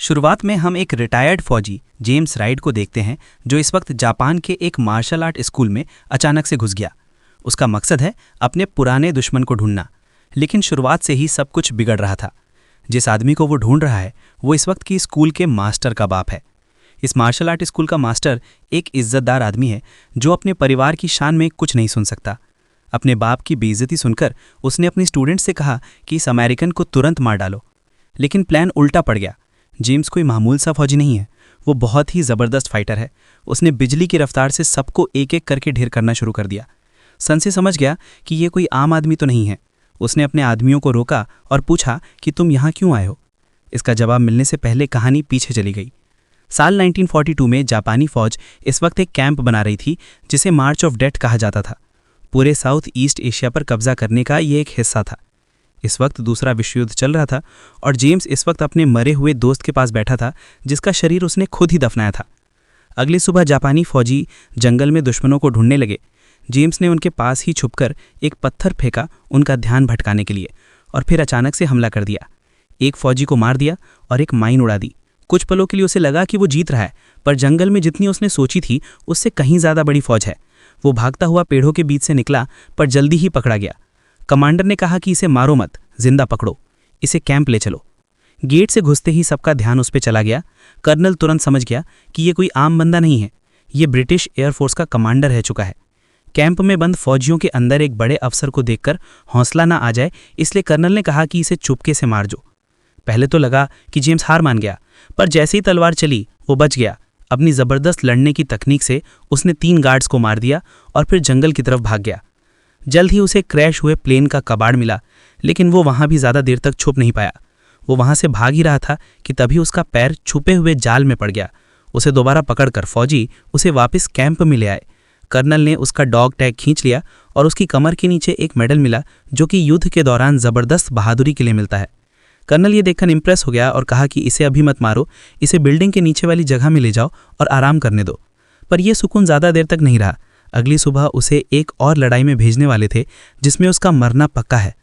शुरुआत में हम एक रिटायर्ड फौजी जेम्स राइड को देखते हैं जो इस वक्त जापान के एक मार्शल आर्ट स्कूल में अचानक से घुस गया। उसका मकसद है अपने पुराने दुश्मन को ढूंढना, लेकिन शुरुआत से ही सब कुछ बिगड़ रहा था। जिस आदमी को वो ढूंढ रहा है वो इस वक्त की स्कूल के मास्टर का बाप है। इस मार्शल आर्ट स्कूल का मास्टर एक इज्जतदार आदमी है जो अपने परिवार की शान में कुछ नहीं सुन सकता। अपने बाप की बेइज्जती सुनकर उसने अपने स्टूडेंट से कहा कि इस अमेरिकन को तुरंत मार डालो, लेकिन प्लान उल्टा पड़ गया। जेम्स कोई मामूल सा फौजी नहीं है, वो बहुत ही ज़बरदस्त फाइटर है। उसने बिजली की रफ्तार से सबको एक एक करके ढेर करना शुरू कर दिया। सनसे समझ गया कि ये कोई आम आदमी तो नहीं है। उसने अपने आदमियों को रोका और पूछा कि तुम यहाँ क्यों आए हो। इसका जवाब मिलने से पहले कहानी पीछे चली गई। साल 1942 में जापानी फौज इस वक्त एक कैंप बना रही थी जिसे मार्च ऑफ डेथ कहा जाता था। पूरे साउथ ईस्ट एशिया पर कब्जा करने का ये एक हिस्सा था। इस वक्त दूसरा विश्व युद्ध चल रहा था और जेम्स इस वक्त अपने मरे हुए दोस्त के पास बैठा था जिसका शरीर उसने खुद ही दफनाया था। अगली सुबह जापानी फौजी जंगल में दुश्मनों को ढूंढने लगे। जेम्स ने उनके पास ही छुपकर एक पत्थर फेंका उनका ध्यान भटकाने के लिए, और फिर अचानक से हमला कर दिया। एक फौजी को मार दिया और एक माइन उड़ा दी। कुछ पलों के लिए उसे लगा कि वो जीत रहा है, पर जंगल में जितनी उसने सोची थी उससे कहीं ज़्यादा बड़ी फौज है। वो भागता हुआ पेड़ों के बीच से निकला, पर जल्दी ही पकड़ा गया। कमांडर ने कहा कि इसे मारो मत, जिंदा पकड़ो, इसे कैंप ले चलो। गेट से घुसते ही सबका ध्यान उस पर चला गया। कर्नल तुरंत समझ गया कि ये कोई आम बंदा नहीं है, ये ब्रिटिश एयरफोर्स का कमांडर रह चुका है। कैंप में बंद फौजियों के अंदर एक बड़े अफसर को देखकर हौसला ना आ जाए, इसलिए कर्नल ने कहा कि इसे चुपके से मार दो। पहले तो लगा कि जेम्स हार मान गया, पर जैसे ही तलवार चली वो बच गया। अपनी ज़बरदस्त लड़ने की तकनीक से उसने 3 गार्ड्स को मार दिया और फिर जंगल की तरफ भाग गया। जल्द ही उसे क्रैश हुए प्लेन का कबाड़ मिला, लेकिन वो वहाँ भी ज़्यादा देर तक छुप नहीं पाया। वो वहाँ से भाग ही रहा था कि तभी उसका पैर छुपे हुए जाल में पड़ गया। उसे दोबारा पकड़कर फौजी उसे वापस कैंप में ले आए। कर्नल ने उसका डॉग टैग खींच लिया और उसकी कमर के नीचे एक मेडल मिला जो कि युद्ध के दौरान ज़बरदस्त बहादुरी के लिए मिलता है। कर्नल ये देखकर इम्प्रेस हो गया और कहा कि इसे अभी मत मारो, इसे बिल्डिंग के नीचे वाली जगह में ले जाओ और आराम करने दो। पर यह सुकून ज़्यादा देर तक नहीं रहा। अगली सुबह उसे एक और लड़ाई में भेजने वाले थे जिसमें उसका मरना पक्का है।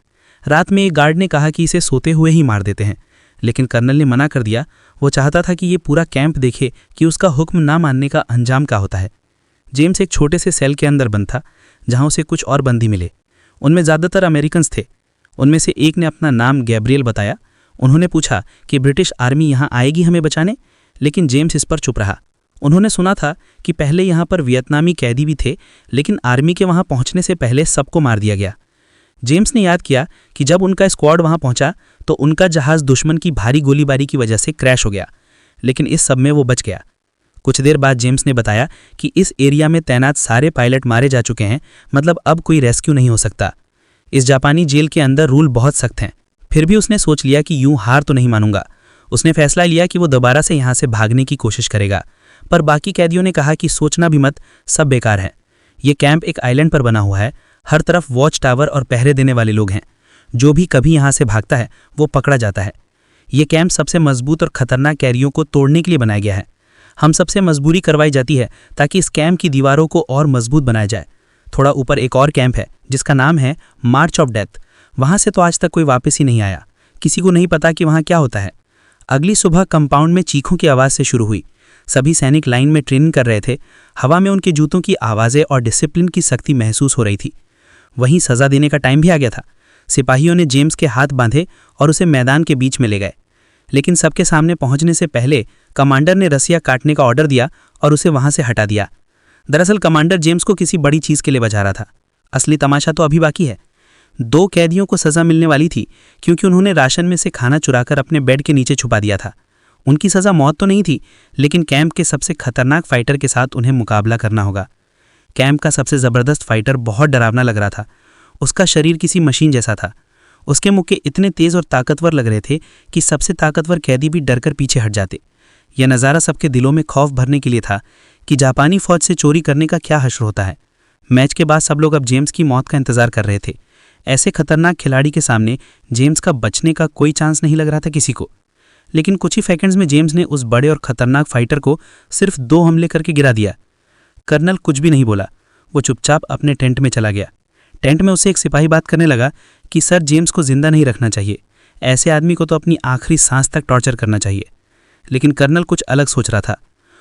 रात में एक गार्ड ने कहा कि इसे सोते हुए ही मार देते हैं, लेकिन कर्नल ने मना कर दिया। वो चाहता था कि ये पूरा कैंप देखे कि उसका हुक्म ना मानने का अंजाम क्या होता है। जेम्स एक छोटे से सेल के अंदर बंद था जहाँ उसे कुछ और बंदी मिले। उनमें ज़्यादातर अमेरिकन्स थे। उनमें से एक ने अपना नाम गैब्रियल बताया। उन्होंने पूछा कि ब्रिटिश आर्मी यहाँ आएगी हमें बचाने, लेकिन जेम्स इस पर चुप रहा। उन्होंने सुना था कि पहले यहाँ पर वियतनामी कैदी भी थे, लेकिन आर्मी के वहाँ पहुँचने से पहले सबको मार दिया गया। जेम्स ने याद किया कि जब उनका स्क्वाड वहाँ पहुँचा तो उनका जहाज़ दुश्मन की भारी गोलीबारी की वजह से क्रैश हो गया, लेकिन इस सब में वो बच गया। कुछ देर बाद जेम्स ने बताया कि इस एरिया में तैनात सारे पायलट मारे जा चुके हैं, मतलब अब कोई रेस्क्यू नहीं हो सकता। इस जापानी जेल के अंदर रूल बहुत सख्त हैं। फिर भी उसने सोच लिया कि यूं हार तो नहीं मानूंगा। उसने फैसला लिया कि वो दोबारा से यहाँ से भागने की कोशिश करेगा, पर बाकी कैदियों ने कहा कि सोचना भी मत, सब बेकार है। ये कैंप एक आइलैंड पर बना हुआ है, हर तरफ वॉच टावर और पहरे देने वाले लोग हैं। जो भी कभी यहाँ से भागता है वो पकड़ा जाता है। ये कैंप सबसे मजबूत और खतरनाक कैदियों को तोड़ने के लिए बनाया गया है। हम सबसे मजबूरी करवाई जाती है ताकि इस कैंप की दीवारों को और मजबूत बनाया जाए। थोड़ा ऊपर एक और कैंप है जिसका नाम है मार्च ऑफ डेथ। वहाँ से तो आज तक कोई वापस ही नहीं आया। किसी को नहीं पता कि वहाँ क्या होता है। अगली सुबह कंपाउंड में चीखों की आवाज़ से शुरू हुई। सभी सैनिक लाइन में ट्रेनिंग कर रहे थे। हवा में उनके जूतों की आवाज़ें और डिसिप्लिन की सख्ती महसूस हो रही थी। वहीं सज़ा देने का टाइम भी आ गया था। सिपाहियों ने जेम्स के हाथ बांधे और उसे मैदान के बीच में ले गए, लेकिन सबके सामने पहुंचने से पहले कमांडर ने रस्सियाँ काटने का ऑर्डर दिया और उसे वहाँ से हटा दिया। दरअसल कमांडर जेम्स को किसी बड़ी चीज़ के लिए बचा रहा था। असली तमाशा तो अभी बाकी है। 2 कैदियों को सज़ा मिलने वाली थी क्योंकि उन्होंने राशन में से खाना चुराकर अपने बेड के नीचे छुपा दिया था। उनकी सज़ा मौत तो नहीं थी, लेकिन कैंप के सबसे खतरनाक फाइटर के साथ उन्हें मुकाबला करना होगा। कैंप का सबसे ज़बरदस्त फाइटर बहुत डरावना लग रहा था। उसका शरीर किसी मशीन जैसा था। उसके मुक्के इतने तेज़ और ताकतवर लग रहे थे कि सबसे ताकतवर कैदी भी डरकर पीछे हट जाते। यह नज़ारा सबके दिलों में खौफ भरने के लिए था कि जापानी फ़ौज से चोरी करने का क्या हश्र होता है। मैच के बाद सब लोग अब जेम्स की मौत का इंतज़ार कर रहे थे। ऐसे खतरनाक खिलाड़ी के सामने जेम्स का बचने का कोई चांस नहीं लग रहा था किसी को। लेकिन कुछ ही सेकंड्स में जेम्स ने उस बड़े और खतरनाक फाइटर को सिर्फ 2 हमले करके गिरा दिया। कर्नल कुछ भी नहीं बोला। वो चुपचाप अपने टेंट में चला गया। टेंट में उससे एक सिपाही बात करने लगा कि सर, जेम्स को जिंदा नहीं रखना चाहिए। ऐसे आदमी को तो अपनी आखिरी सांस तक टॉर्चर करना चाहिए। लेकिन कर्नल कुछ अलग सोच रहा था।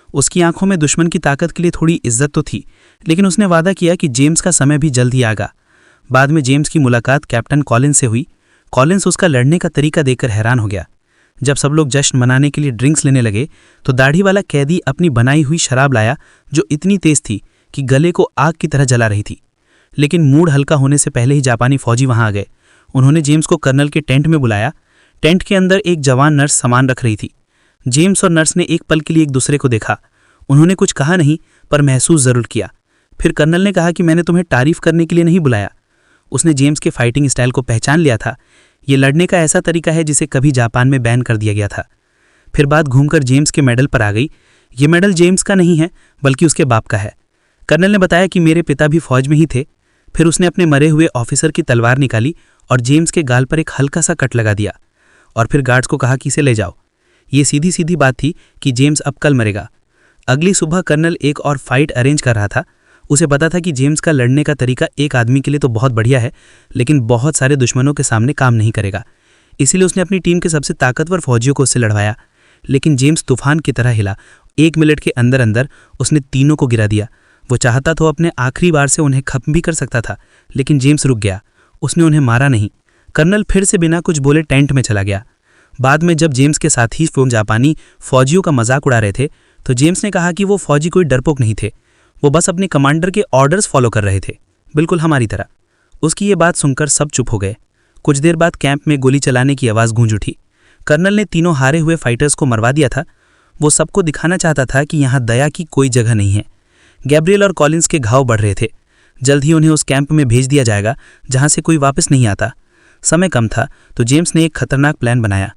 उसकी आंखों में दुश्मन की ताकत के लिए थोड़ी इज्जत तो थी, लेकिन उसने वादा किया कि जेम्स का समय भी जल्द ही आएगा। बाद में जेम्स की मुलाकात कैप्टन कॉलिंस से हुई। कॉलिंस उसका लड़ने का तरीका देखकर हैरान हो गया। जब सब लोग जश्न मनाने के लिए ड्रिंक्स लेने लगे तो दाढ़ी वाला कैदी अपनी बनाई हुई शराब लाया, जो इतनी तेज थी कि गले को आग की तरह जला रही थी। लेकिन मूड हल्का होने से पहले ही जापानी फौजी वहां आ गए। उन्होंने जेम्स को कर्नल के टेंट में बुलाया। टेंट के अंदर एक जवान नर्स सामान रख रही थी। जेम्स और नर्स ने एक पल के लिए एक दूसरे को देखा। उन्होंने कुछ कहा नहीं, पर महसूस जरूर किया। फिर कर्नल ने कहा कि मैंने तुम्हें तारीफ करने के लिए नहीं बुलाया। उसने जेम्स के फाइटिंग स्टाइल को पहचान लिया था। ये लड़ने का ऐसा तरीका है जिसे कभी जापान में बैन कर दिया गया था। फिर बात घूमकर जेम्स के मेडल पर आ गई। ये मेडल जेम्स का नहीं है, बल्कि उसके बाप का है। कर्नल ने बताया कि मेरे पिता भी फौज में ही थे। फिर उसने अपने मरे हुए ऑफिसर की तलवार निकाली और जेम्स के गाल पर एक हल्का सा कट लगा दिया, और फिर गार्ड्स को कहा कि इसे ले जाओ। ये सीधी सीधी बात थी कि जेम्स अब कल मरेगा। अगली सुबह कर्नल एक और फाइट अरेंज कर रहा था। उसे पता था कि जेम्स का लड़ने का तरीका एक आदमी के लिए तो बहुत बढ़िया है, लेकिन बहुत सारे दुश्मनों के सामने काम नहीं करेगा। इसीलिए उसने अपनी टीम के सबसे ताकतवर फौजियों को उससे लड़वाया। लेकिन जेम्स तूफान की तरह हिला। 1 मिनट के अंदर अंदर उसने तीनों को गिरा दिया। वो चाहता तो अपने आखिरी बार से उन्हें खत्म भी कर सकता था, लेकिन जेम्स रुक गया। उसने उन्हें मारा नहीं। कर्नल फिर से बिना कुछ बोले टेंट में चला गया। बाद में जब जेम्स के साथी जापानी फौजियों का मजाक उड़ा रहे थे तो जेम्स ने कहा कि वो फौजी कोई डरपोक नहीं थे, वो बस अपने कमांडर के ऑर्डर्स फॉलो कर रहे थे, बिल्कुल हमारी तरह। उसकी ये बात सुनकर सब चुप हो गए। कुछ देर बाद कैंप में गोली चलाने की आवाज़ गूंज उठी। कर्नल ने तीनों हारे हुए फाइटर्स को मरवा दिया था। वो सबको दिखाना चाहता था कि यहाँ दया की कोई जगह नहीं है। गैब्रियल और कॉलिंस के घाव बढ़ रहे थे। जल्द ही उन्हें उस कैंप में भेज दिया जाएगा जहाँ से कोई वापस नहीं आता। समय कम था तो जेम्स ने एक खतरनाक प्लान बनाया।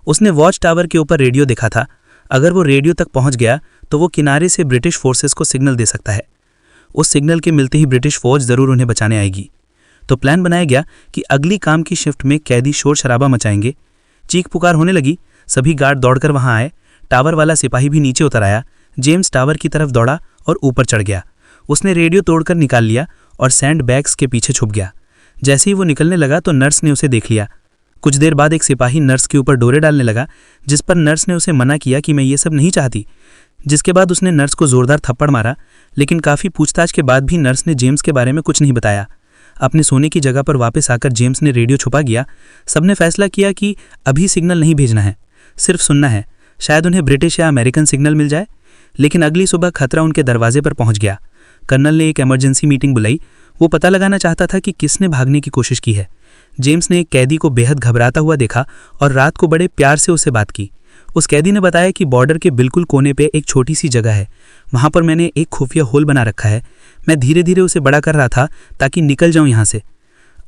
उसने वॉच टावर के ऊपर रेडियो देखा था। अगर वो रेडियो तक पहुंच गया तो वो किनारे से ब्रिटिश फोर्सेस को सिग्नल दे सकता है। उस सिग्नल के मिलते ही ब्रिटिश फौज ज़रूर उन्हें बचाने आएगी। तो प्लान बनाया गया कि अगली काम की शिफ्ट में कैदी शोर शराबा मचाएंगे। चीख पुकार होने लगी। सभी गार्ड दौड़कर वहां आए। टावर वाला सिपाही भी नीचे उतर आया। जेम्स टावर की तरफ दौड़ा और ऊपर चढ़ गया। उसने रेडियो तोड़कर निकाल लिया और सैंड बैग्स के पीछे छुप गया। जैसे ही वो निकलने लगा तो नर्स ने उसे देख लिया। कुछ देर बाद एक सिपाही नर्स के ऊपर डोरे डालने लगा, जिस पर नर्स ने उसे मना किया कि मैं ये सब नहीं चाहती। जिसके बाद उसने नर्स को जोरदार थप्पड़ मारा, लेकिन काफ़ी पूछताछ के बाद भी नर्स ने जेम्स के बारे में कुछ नहीं बताया। अपने सोने की जगह पर वापस आकर जेम्स ने रेडियो छुपा गया। सबने फैसला किया कि अभी सिग्नल नहीं भेजना है, सिर्फ सुनना है। शायद उन्हें ब्रिटिश या अमेरिकन सिग्नल मिल जाए। लेकिन अगली सुबह खतरा उनके दरवाजे पर पहुंच गया। कर्नल ने एक इमरजेंसी मीटिंग बुलाई। वो पता लगाना चाहता था कि किसने भागने की कोशिश की है। जेम्स ने एक कैदी को बेहद घबराता हुआ देखा और रात को बड़े प्यार से उससे बात की। उस कैदी ने बताया कि बॉर्डर के बिल्कुल कोने पे एक छोटी सी जगह है, वहाँ पर मैंने एक खुफिया होल बना रखा है। मैं धीरे धीरे उसे बड़ा कर रहा था ताकि निकल जाऊँ यहाँ से।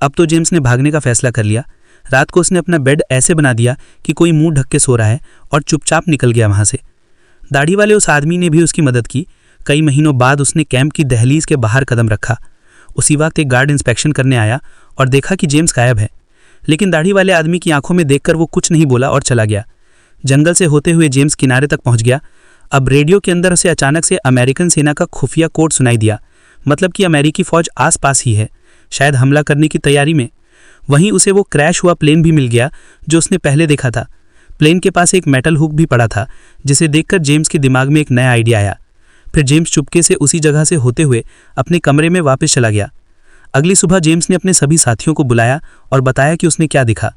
अब तो जेम्स ने भागने का फैसला कर लिया। रात को उसने अपना बेड ऐसे बना दिया कि कोई मुंह ढक के सो रहा है और चुपचाप निकल गया वहाँ से। दाढ़ी वाले उस आदमी ने भी उसकी मदद की। कई महीनों बाद उसने कैंप की दहलीज के बाहर कदम रखा। उसी वक्त एक गार्ड इंस्पेक्शन करने आया और देखा कि जेम्स गायब है। लेकिन दाढ़ी वाले आदमी की आंखों में देखकर वो कुछ नहीं बोला और चला गया। जंगल से होते हुए जेम्स किनारे तक पहुंच गया। अब रेडियो के अंदर से अचानक से अमेरिकन सेना का खुफिया कोड सुनाई दिया, मतलब कि अमेरिकी फौज आसपास ही है, शायद हमला करने की तैयारी में। वहीं उसे वो क्रैश हुआ प्लेन भी मिल गया जो उसने पहले देखा था। प्लेन के पास एक मेटल हुक भी पड़ा था, जिसे देखकर जेम्स के दिमाग में एक नया आइडिया आया। फिर जेम्स चुपके से उसी जगह से होते हुए अपने कमरे में वापस चला गया। अगली सुबह जेम्स ने अपने सभी साथियों को बुलाया और बताया कि उसने क्या देखा।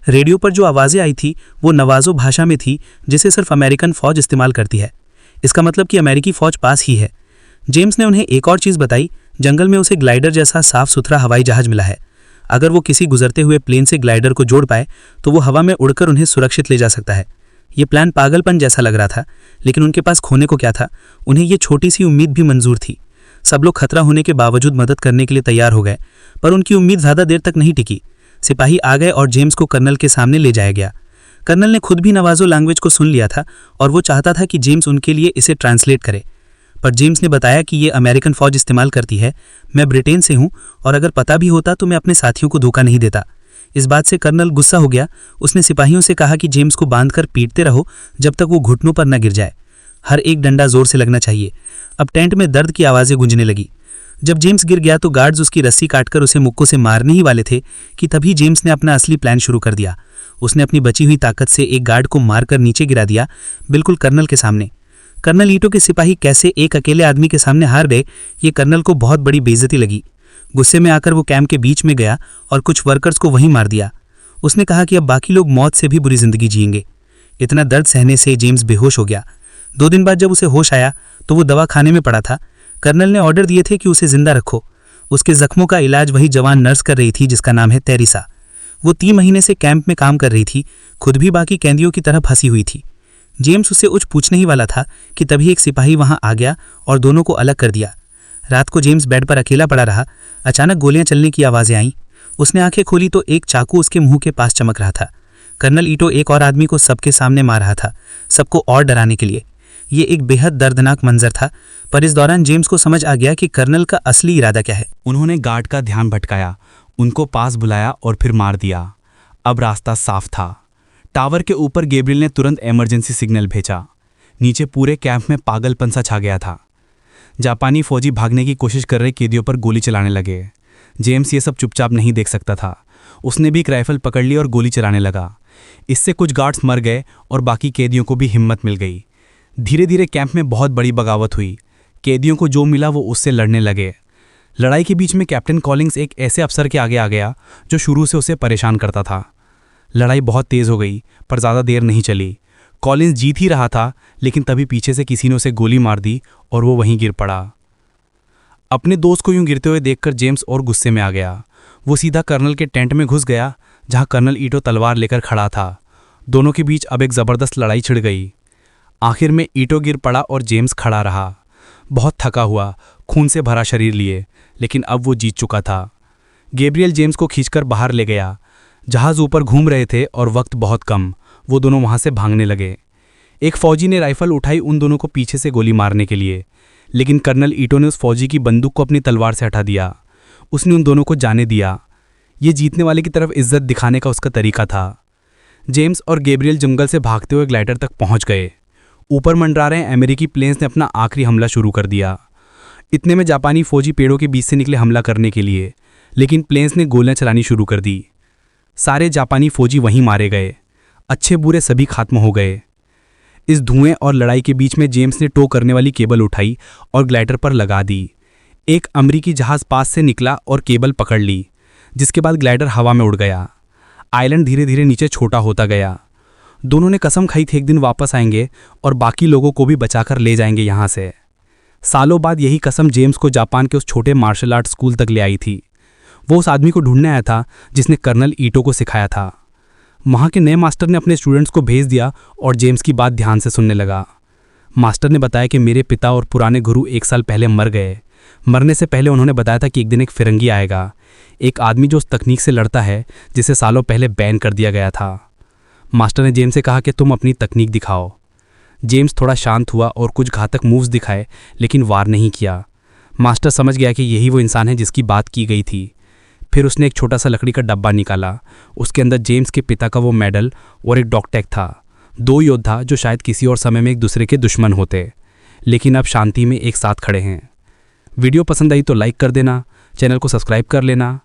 रेडियो पर जो आवाज़ें आई थी वो नवाजो भाषा में थी, जिसे सिर्फ अमेरिकन फ़ौज इस्तेमाल करती है। इसका मतलब कि अमेरिकी फ़ौज पास ही है। जेम्स ने उन्हें एक और चीज़ बताई। जंगल में उसे ग्लाइडर जैसा साफ सुथरा हवाई जहाज़ मिला है। अगर वो किसी गुजरते हुए प्लेन से ग्लाइडर को जोड़ पाए तो वो हवा में उड़कर उन्हें सुरक्षित ले जा सकता है। ये प्लान पागलपन जैसा लग रहा था, लेकिन उनके पास खोने को क्या था। उन्हें ये छोटी सी उम्मीद भी मंजूर थी। सब लोग खतरा होने के बावजूद मदद करने के लिए तैयार हो गए, पर उनकी उम्मीद ज़्यादा देर तक नहीं टिकी। सिपाही आ गए और जेम्स को कर्नल के सामने ले जाया गया। कर्नल ने खुद भी नवाजो लैंग्वेज को सुन लिया था और वो चाहता था कि जेम्स उनके लिए इसे ट्रांसलेट करे, पर जेम्स ने बताया कि ये अमेरिकन फ़ौज इस्तेमाल करती है। मैं ब्रिटेन से हूँ और अगर पता भी होता तो मैं अपने साथियों को धोखा नहीं देता। इस बात से कर्नल गुस्सा हो गया। उसने सिपाहियों से कहा कि जेम्स को बांधकर पीटते रहो जब तक वो घुटनों पर न गिर जाए। हर एक डंडा जोर से लगना चाहिए। अब टेंट में दर्द की आवाज़ें गूंजने लगी। जब जेम्स गिर गया तो गार्ड्स उसकी रस्सी काटकर उसे मुक्कों से मारने ही वाले थे कि तभी जेम्स ने अपना असली प्लान शुरू कर दिया। उसने अपनी बची हुई ताकत से एक गार्ड को मारकर नीचे गिरा दिया, बिल्कुल कर्नल के सामने। कर्नल ईटो के सिपाही कैसे एक अकेले आदमी के सामने हार गए, ये कर्नल को बहुत बड़ी बेइज्जती लगी। गुस्से में आकर वो कैंप के बीच में गया और कुछ वर्कर्स को वहीं मार दिया। उसने कहा कि अब बाकी लोग मौत से भी बुरी जिंदगी जिएंगे। इतना दर्द सहने से जेम्स बेहोश हो गया। 2 दिन बाद जब उसे होश आया तो वो दवा खाने में पड़ा था। कर्नल ने ऑर्डर दिए थे कि उसे जिंदा रखो। उसके जख्मों का इलाज वही जवान नर्स कर रही थी जिसका नाम है तेरेसा। वो 3 महीने से कैंप में काम कर रही थी, खुद भी बाकी कैदियों की तरह फंसी हुई थी। जेम्स उससे कुछ पूछने ही वाला था कि तभी एक सिपाही वहां आ गया और दोनों को अलग कर दिया। रात को जेम्स बेड पर अकेला पड़ा रहा। अचानक गोलियां चलने की आवाज़ें आईं। उसने आंखें खोली तो एक चाकू उसके मुंह के पास चमक रहा था। कर्नल ईटो एक और आदमी को सबके सामने मार रहा था, सबको और डराने के लिए। ये एक बेहद दर्दनाक मंजर था, पर इस दौरान जेम्स को समझ आ गया कि कर्नल का असली इरादा क्या है। उन्होंने गार्ड का ध्यान भटकाया, उनको पास बुलाया और फिर मार दिया। अब रास्ता साफ था। टावर के ऊपर गैब्रियल ने तुरंत इमरजेंसी सिग्नल भेजा। नीचे पूरे कैंप में पागलपन सा छा गया था। जापानी फौजी भागने की कोशिश कर रहे कैदियों पर गोली चलाने लगे। जेम्स ये सब चुपचाप नहीं देख सकता था। उसने भी एक राइफल पकड़ ली और गोली चलाने लगा। इससे कुछ गार्ड्स मर गए और बाकी कैदियों को भी हिम्मत मिल गई। धीरे धीरे कैंप में बहुत बड़ी बगावत हुई। कैदियों को जो मिला वो उससे लड़ने लगे। लड़ाई के बीच में कैप्टन कॉलिंग्स एक ऐसे अफसर के आगे आ गया जो शुरू से उसे परेशान करता था। लड़ाई बहुत तेज हो गई, पर ज़्यादा देर नहीं चली। कॉलिंस जीत ही रहा था, लेकिन तभी पीछे से किसी ने उसे गोली मार दी और वो वहीं गिर पड़ा। अपने दोस्त को यूं गिरते हुए देखकर जेम्स और गुस्से में आ गया। वो सीधा कर्नल के टेंट में घुस गया, जहां कर्नल ईटो तलवार लेकर खड़ा था। दोनों के बीच अब एक ज़बरदस्त लड़ाई छिड़ गई। आखिर में ईटो गिर पड़ा और जेम्स खड़ा रहा, बहुत थका हुआ, खून से भरा शरीर लिए, लेकिन अब वो जीत चुका था। गैब्रियल जेम्स को खींचकर बाहर ले गया। जहाज़ ऊपर घूम रहे थे और वक्त बहुत कम। वो दोनों वहां से भागने लगे। एक फौजी ने राइफल उठाई उन दोनों को पीछे से गोली मारने के लिए, लेकिन कर्नल ईटो ने उस फौजी की बंदूक को अपनी तलवार से हटा दिया। उसने उन दोनों को जाने दिया। ये जीतने वाले की तरफ इज्जत दिखाने का उसका तरीका था। जेम्स और गैब्रियल जंगल से भागते हुए ग्लाइडर तक पहुंच गए। ऊपर मंडरा रहे अमेरिकी प्लेन्स ने अपना आखिरी हमला शुरू कर दिया। इतने में जापानी फौजी पेड़ों के बीच से निकले हमला करने के लिए, लेकिन प्लेन्स ने गोलियां चलानी शुरू कर दी। सारे जापानी फौजी वहीं मारे गए। अच्छे बुरे सभी खत्म हो गए। इस धुएं और लड़ाई के बीच में जेम्स ने टो करने वाली केबल उठाई और ग्लाइडर पर लगा दी। एक अमेरिकी जहाज पास से निकला और केबल पकड़ ली, जिसके बाद ग्लाइडर हवा में उड़ गया। आइलैंड धीरे धीरे नीचे छोटा होता गया। दोनों ने कसम खाई थी एक दिन वापस आएंगे और बाकी लोगों को भी बचाकर ले जाएंगे यहाँ से। सालों बाद यही कसम जेम्स को जापान के उस छोटे मार्शल आर्ट स्कूल तक ले आई थी। वो उस आदमी को ढूंढने आया था जिसने कर्नल ईटो को सिखाया था। वहाँ के नए मास्टर ने अपने स्टूडेंट्स को भेज दिया और जेम्स की बात ध्यान से सुनने लगा। मास्टर ने बताया कि मेरे पिता और पुराने गुरु 1 साल पहले मर गए। मरने से पहले उन्होंने बताया था कि एक दिन एक फिरंगी आएगा, एक आदमी जो उस तकनीक से लड़ता है जिसे सालों पहले बैन कर दिया गया था। मास्टर ने जेम्स से कहा कि तुम अपनी तकनीक दिखाओ। जेम्स थोड़ा शांत हुआ और कुछ घातक मूव्स दिखाए, लेकिन वार नहीं किया। मास्टर समझ गया कि यही वो इंसान है जिसकी बात की गई थी। फिर उसने एक छोटा सा लकड़ी का डब्बा निकाला। उसके अंदर जेम्स के पिता का वो मेडल और एक डॉगटैग था। 2 योद्धा जो शायद किसी और समय में एक दूसरे के दुश्मन होते, लेकिन अब शांति में एक साथ खड़े हैं। वीडियो पसंद आई तो लाइक कर देना, चैनल को सब्सक्राइब कर लेना।